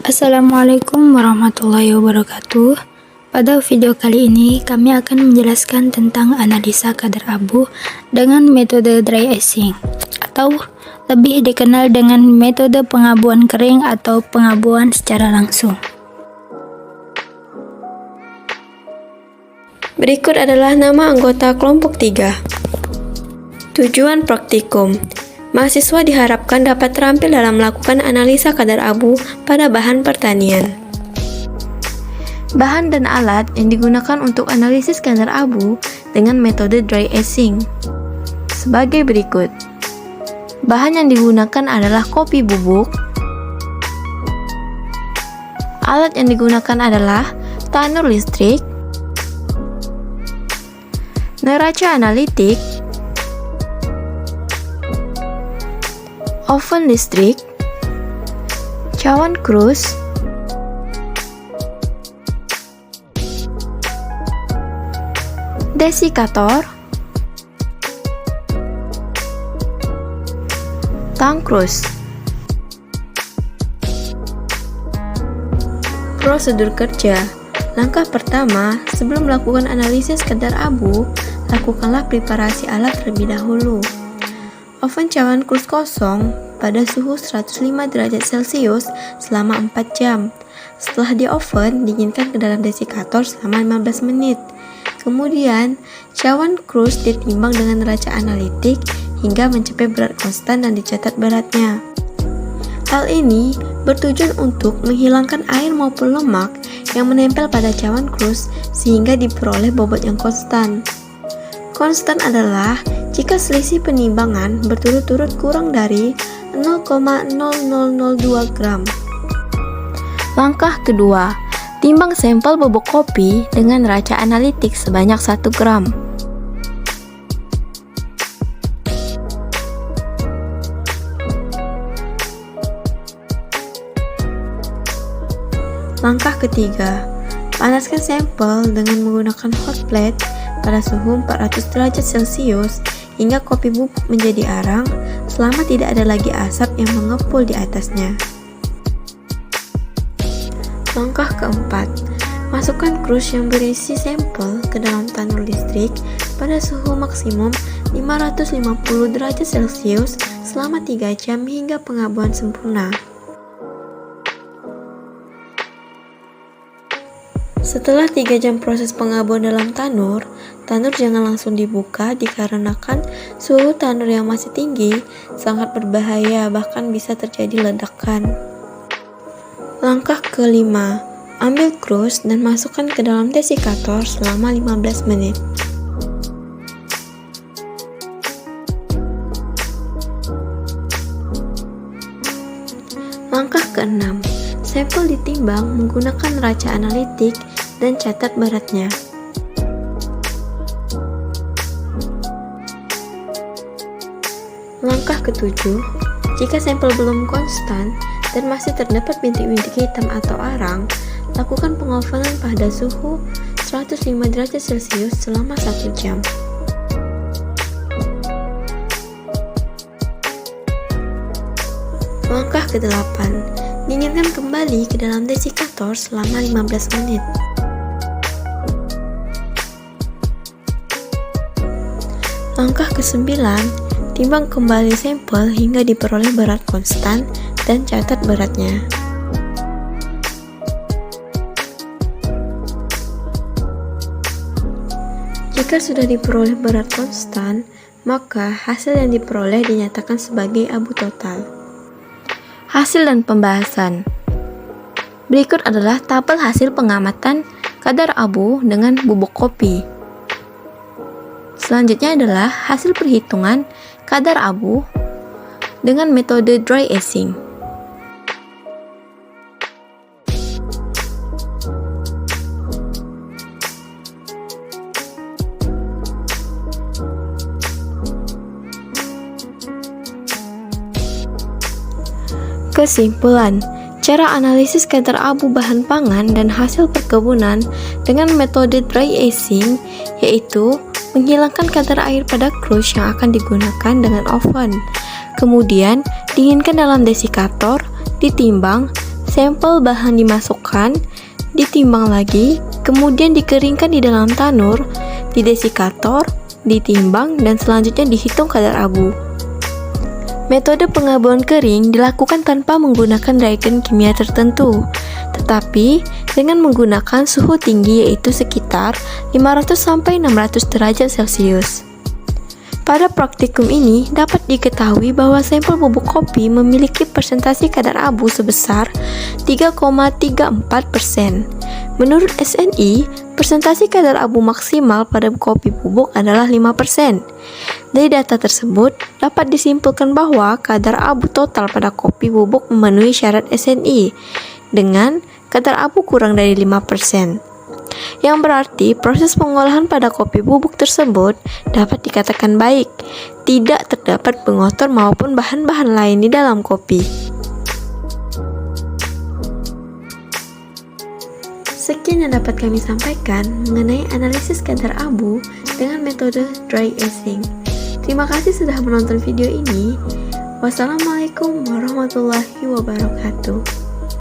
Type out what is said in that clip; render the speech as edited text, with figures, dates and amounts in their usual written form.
Assalamualaikum warahmatullahi wabarakatuh. Pada video kali ini kami akan menjelaskan tentang analisa kadar abu dengan metode dry icing atau lebih dikenal dengan metode pengabuan kering atau pengabuan secara langsung. Berikut adalah nama anggota kelompok 3. Tujuan praktikum. Mahasiswa diharapkan dapat terampil dalam melakukan analisa kadar abu pada bahan pertanian. Bahan dan alat yang digunakan untuk analisis kadar abu dengan metode dry icing sebagai berikut. Bahan yang digunakan adalah kopi bubuk. Alat yang digunakan adalah tanur listrik, neraca analitik, oven listrik, cawan krus, desikator, tang krus. Prosedur kerja. Langkah pertama, sebelum melakukan analisis kadar abu, lakukanlah preparasi alat terlebih dahulu. Oven cawan krus kosong pada suhu 105 derajat Celcius selama 4 jam. Setelah di oven, dinginkan ke dalam desikator selama 15 menit. Kemudian, cawan krus ditimbang dengan neraca analitik hingga mencapai berat konstan dan dicatat beratnya. Hal ini bertujuan untuk menghilangkan air maupun lemak yang menempel pada cawan krus sehingga diperoleh bobot yang konstan. Konstan adalah jika selisih penimbangan berturut-turut kurang dari 0,0002 gram. Langkah kedua, timbang sampel bubuk kopi dengan neraca analitik sebanyak 1 gram. Langkah ketiga, panaskan sampel dengan menggunakan hot plate pada suhu 400 derajat Celcius hingga kopi bubuk menjadi arang selama tidak ada lagi asap yang mengepul di atasnya. Langkah keempat, masukkan krus yang berisi sampel ke dalam tanur listrik pada suhu maksimum 550 derajat Celcius selama 3 jam hingga pengabuan sempurna. Setelah 3 jam proses pengabuan dalam tanur jangan langsung dibuka dikarenakan suhu tanur yang masih tinggi sangat berbahaya, bahkan bisa terjadi ledakan. Langkah kelima, ambil krus dan masukkan ke dalam desikator selama 15 menit. Langkah keenam, sampel ditimbang menggunakan neraca analitik dan catat beratnya. Langkah ketujuh, jika sampel belum konstan dan masih terdapat bintik-bintik hitam atau arang, lakukan pengovenan pada suhu 105 derajat Celcius selama 1 jam. Langkah ke-8, dinginkan kembali ke dalam desikator selama 15 menit. Langkah ke-9, timbang kembali sampel hingga diperoleh berat konstan dan catat beratnya. Jika sudah diperoleh berat konstan, maka hasil yang diperoleh dinyatakan sebagai abu total. Hasil dan pembahasan. Berikut adalah tabel hasil pengamatan kadar abu dengan bubuk kopi. Selanjutnya adalah hasil perhitungan kadar abu dengan metode dry icing. Kesimpulan, cara analisis kadar abu bahan pangan dan hasil perkebunan dengan metode dry icing yaitu menghilangkan kadar air pada krus yang akan digunakan dengan oven. Kemudian, dinginkan dalam desikator, ditimbang, sampel bahan dimasukkan, ditimbang lagi, kemudian dikeringkan di dalam tanur, di desikator, ditimbang, dan selanjutnya dihitung kadar abu. Metode pengabuan kering dilakukan tanpa menggunakan reagen kimia tertentu, tetapi dengan menggunakan suhu tinggi yaitu sekitar 500-600 derajat Celcius. Pada praktikum ini dapat diketahui bahwa sampel bubuk kopi memiliki persentase kadar abu sebesar 3,34%. Menurut SNI, persentase kadar abu maksimal pada kopi bubuk adalah 5%. Dari data tersebut, dapat disimpulkan bahwa kadar abu total pada kopi bubuk memenuhi syarat SNI dengan kadar abu kurang dari 5%. Yang berarti proses pengolahan pada kopi bubuk tersebut dapat dikatakan baik, tidak terdapat pengotor maupun bahan-bahan lain di dalam kopi. Sekian yang dapat kami sampaikan mengenai analisis kadar abu dengan metode dry aging. Terima kasih sudah menonton video ini. Wassalamualaikum warahmatullahi wabarakatuh.